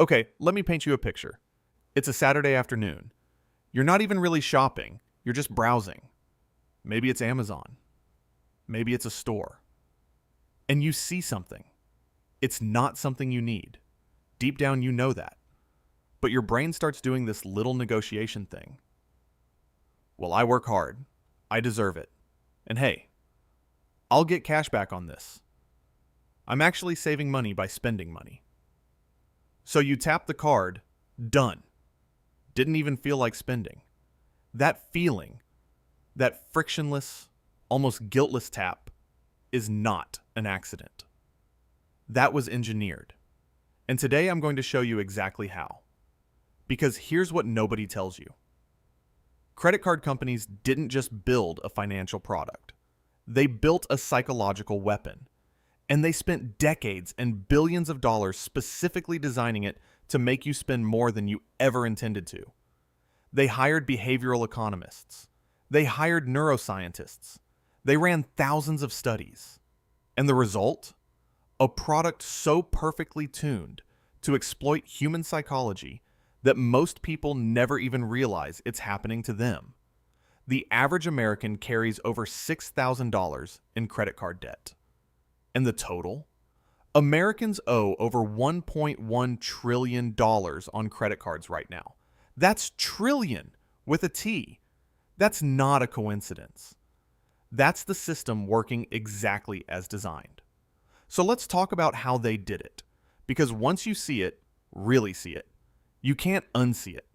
Okay, let me paint you a picture. It's a Saturday afternoon. You're not even really shopping, you're just browsing. Maybe it's Amazon. Maybe it's a store. And you see something. It's not something you need. Deep down, you know that. But your brain starts doing this little negotiation thing. Well, I work hard. I deserve it. And hey, I'll get cash back on this. I'm actually saving money by spending money. So you tap the card, done. Didn't even feel like spending. That feeling, that frictionless, almost guiltless tap, is not an accident. That was engineered. And today I'm going to show you exactly how. Because here's what nobody tells you. Credit card companies didn't just build a financial product. They built a psychological weapon. And they spent decades and billions of dollars specifically designing it to make you spend more than you ever intended to. They hired behavioral economists. They hired neuroscientists. They ran thousands of studies. And the result? A product so perfectly tuned to exploit human psychology that most people never even realize it's happening to them. The average American carries over $6,000 in credit card debt. And the total? Americans owe over $1.1 trillion on credit cards right now. That's trillion with a T. That's not a coincidence. That's the system working exactly as designed. So let's talk about how they did it. Because once you see it, really see it, you can't unsee it.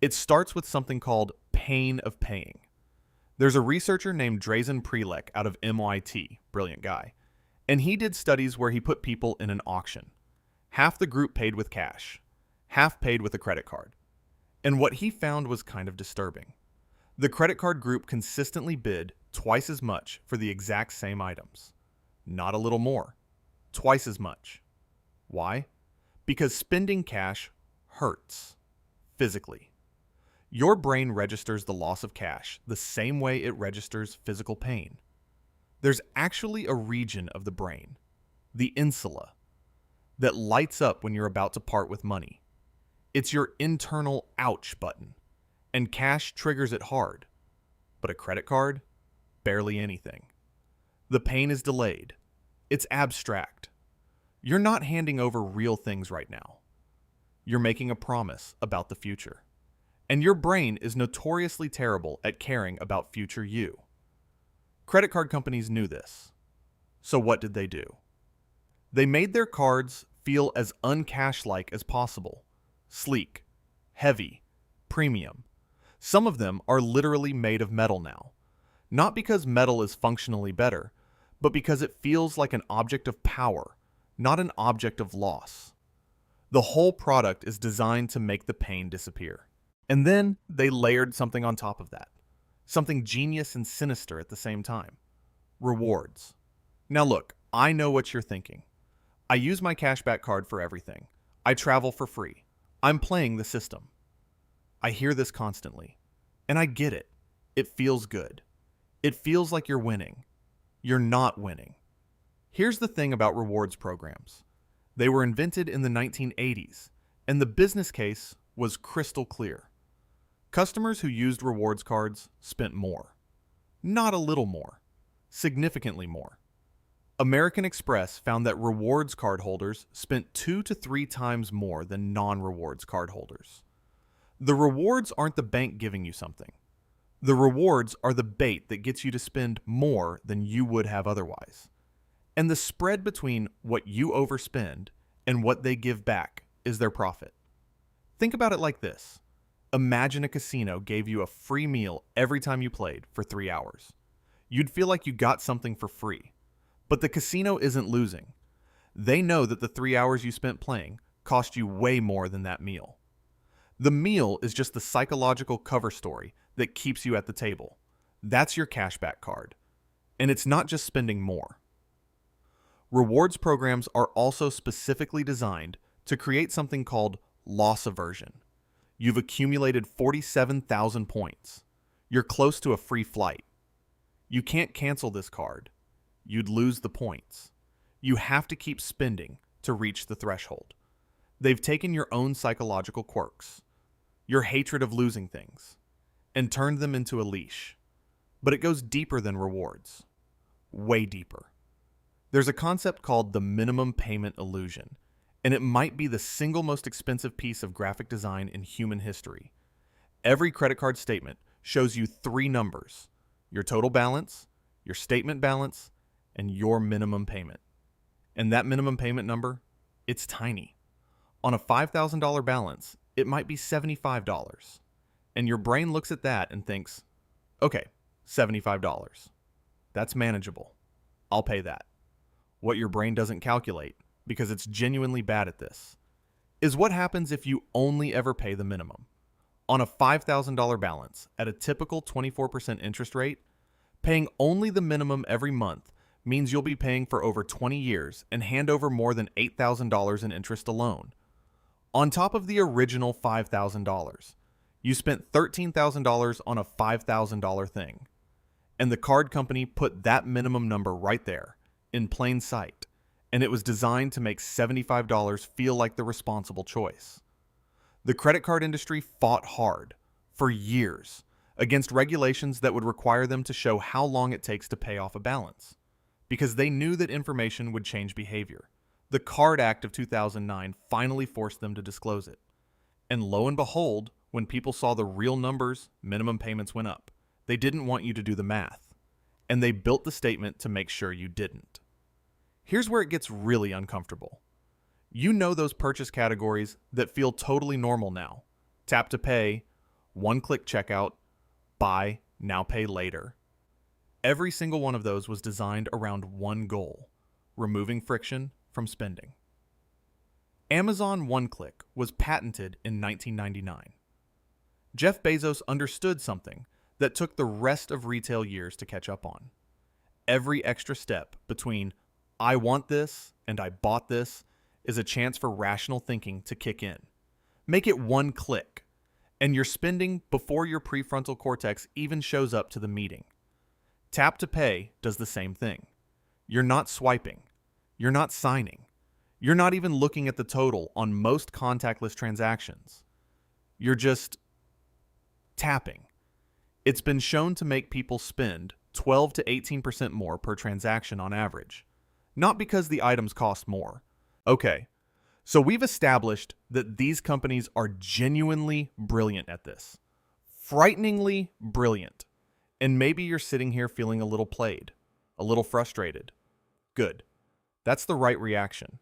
It starts with something called pain of paying. There's a researcher named Drazen Prelek out of MIT, brilliant guy, and he did studies where he put people in an auction. Half the group paid with cash, half paid with a credit card. And what he found was kind of disturbing. The credit card group consistently bid twice as much for the exact same items. Not a little more, twice as much. Why? Because spending cash hurts, physically. Your brain registers the loss of cash the same way it registers physical pain. There's actually a region of the brain, the insula, that lights up when you're about to part with money. It's your internal ouch button, and cash triggers it hard. But a credit card? Barely anything. The pain is delayed. It's abstract. You're not handing over real things right now. You're making a promise about the future. And your brain is notoriously terrible at caring about future you. Credit card companies knew this. So what did they do? They made their cards feel as uncash-like as possible. Sleek, heavy, premium. Some of them are literally made of metal now. Not because metal is functionally better, but because it feels like an object of power, not an object of loss. The whole product is designed to make the pain disappear. And then they layered something on top of that. Something genius and sinister at the same time. Rewards. Now look, I know what you're thinking. I use my cashback card for everything. I travel for free. I'm playing the system. I hear this constantly. And I get it. It feels good. It feels like you're winning. You're not winning. Here's the thing about rewards programs. They were invented in the 1980s, and the business case was crystal clear. Customers who used rewards cards spent more. Not a little more. Significantly more. American Express found that rewards card holders spent 2 to 3 times more than non-rewards card holders. The rewards aren't the bank giving you something. The rewards are the bait that gets you to spend more than you would have otherwise. And the spread between what you overspend and what they give back is their profit. Think about it like this. Imagine a casino gave you a free meal every time you played for 3 hours. You'd feel like you got something for free. But the casino isn't losing. They know that the 3 hours you spent playing cost you way more than that meal. The meal is just the psychological cover story that keeps you at the table. That's your cashback card. And it's not just spending more. Rewards programs are also specifically designed to create something called loss aversion. You've accumulated 47,000 points. You're close to a free flight. You can't cancel this card. You'd lose the points. You have to keep spending to reach the threshold. They've taken your own psychological quirks, your hatred of losing things, and turned them into a leash. But it goes deeper than rewards. Way deeper. There's a concept called the minimum payment illusion, and it might be the single most expensive piece of graphic design in human history. Every credit card statement shows you three numbers: your total balance, your statement balance, and your minimum payment. And that minimum payment number, it's tiny. On a $5,000 balance, it might be $75. And your brain looks at that and thinks, okay, $75. That's manageable. I'll pay that. What your brain doesn't calculate, because it's genuinely bad at this, is what happens if you only ever pay the minimum. On a $5,000 balance, at a typical 24% interest rate, paying only the minimum every month means you'll be paying for over 20 years and hand over more than $8,000 in interest alone. On top of the original $5,000, you spent $13,000 on a $5,000 thing. And the card company put that minimum number right there, in plain sight, and it was designed to make $75 feel like the responsible choice. The credit card industry fought hard, for years, against regulations that would require them to show how long it takes to pay off a balance, because they knew that information would change behavior. The Card Act of 2009 finally forced them to disclose it. And lo and behold, when people saw the real numbers, minimum payments went up. They didn't want you to do the math, and they built the statement to make sure you didn't. Here's where it gets really uncomfortable. You know those purchase categories that feel totally normal now. Tap to pay, one-click checkout, buy, now pay later. Every single one of those was designed around one goal: removing friction from spending. Amazon One-Click was patented in 1999. Jeff Bezos understood something that took the rest of retail years to catch up on. Every extra step between I want this and I bought this is a chance for rational thinking to kick in. Make it one click, and you're spending before your prefrontal cortex even shows up to the meeting. Tap to pay does the same thing. You're not swiping. You're not signing. You're not even looking at the total on most contactless transactions. You're just tapping. It's been shown to make people spend 12 to 18% more per transaction on average. Not because the items cost more. Okay, so we've established that these companies are genuinely brilliant at this. Frighteningly brilliant. And maybe you're sitting here feeling a little played, a little frustrated. Good. That's the right reaction.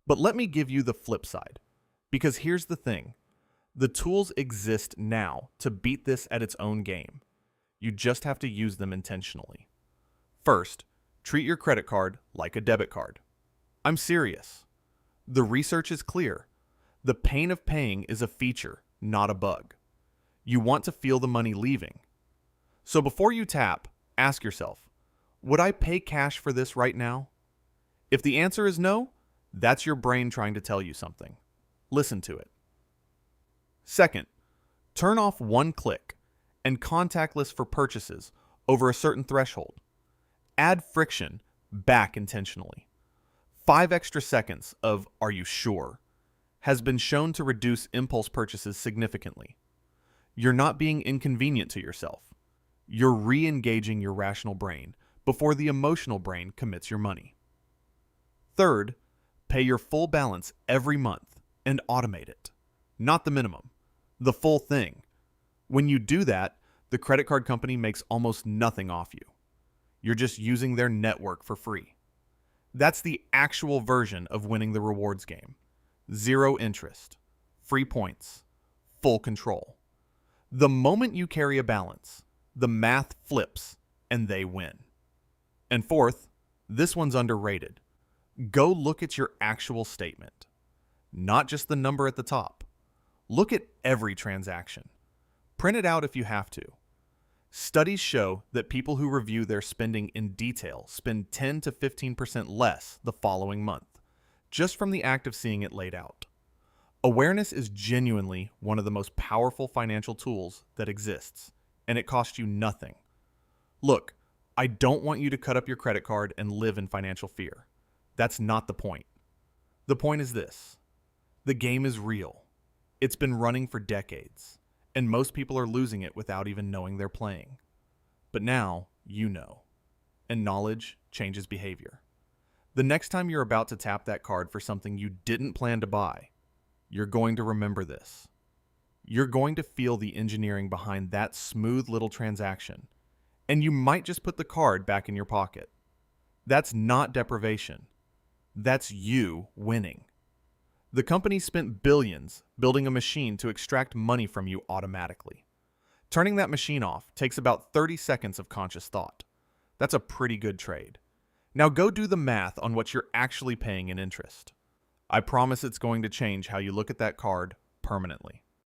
But let me give you the flip side. Because here's the thing. The tools exist now to beat this at its own game. You just have to use them intentionally. First, treat your credit card like a debit card. I'm serious. The research is clear. The pain of paying is a feature, not a bug. You want to feel the money leaving. So before you tap, ask yourself, would I pay cash for this right now? If the answer is no, that's your brain trying to tell you something. Listen to it. Second, turn off one click and contactless for purchases over a certain threshold. Add friction back intentionally. 5 extra seconds of "are you sure" has been shown to reduce impulse purchases significantly. You're not being inconvenient to yourself. You're re-engaging your rational brain before the emotional brain commits your money. Third, pay your full balance every month and automate it. Not the minimum, the full thing. When you do that, the credit card company makes almost nothing off you. You're just using their network for free. That's the actual version of winning the rewards game. 0 interest, free points, full control. The moment you carry a balance, the math flips and they win. And fourth, this one's underrated. Go look at your actual statement, not just the number at the top. Look at every transaction. Print it out if you have to. Studies show that people who review their spending in detail spend 10 to 15% less the following month, just from the act of seeing it laid out. Awareness is genuinely one of the most powerful financial tools that exists, and it costs you nothing. Look, I don't want you to cut up your credit card and live in financial fear. That's not the point. The point is this. The game is real. It's been running for decades, and most people are losing it without even knowing they're playing. But now, you know. And knowledge changes behavior. The next time you're about to tap that card for something you didn't plan to buy, you're going to remember this. You're going to feel the engineering behind that smooth little transaction, and you might just put the card back in your pocket. That's not deprivation. That's you winning. The company spent billions building a machine to extract money from you automatically. Turning that machine off takes about 30 seconds of conscious thought. That's a pretty good trade. Now go do the math on what you're actually paying in interest. I promise it's going to change how you look at that card permanently.